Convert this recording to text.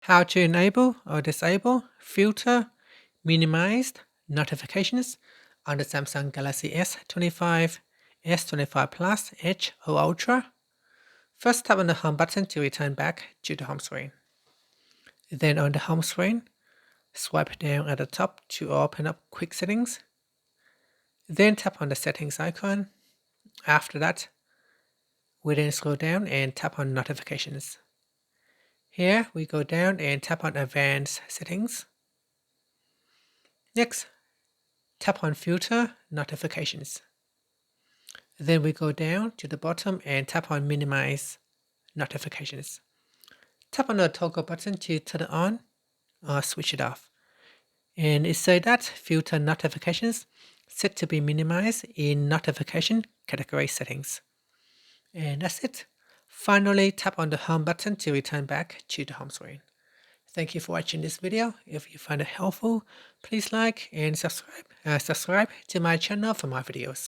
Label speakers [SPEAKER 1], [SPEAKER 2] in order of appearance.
[SPEAKER 1] How to enable or disable filter minimized notifications on the Samsung Galaxy S25, S25 Plus, Edge or Ultra. First, tap on the home button to return back to the home screen. Then on the home screen, swipe down at the top to open up quick settings. Then tap on the settings icon. After that, we then scroll down and tap on notifications. Here we go down and tap on advanced settings. Next, tap on filter notifications. Then we go down to the bottom and tap on minimize notifications. Tap on the toggle button to turn it on or switch it off. And it says that filter notifications set to be minimized in notification category settings. And that's it. Finally, tap on the home button to return back to the home screen. Thank you for watching this video. If you find it helpful, please like and subscribe to my channel for more videos.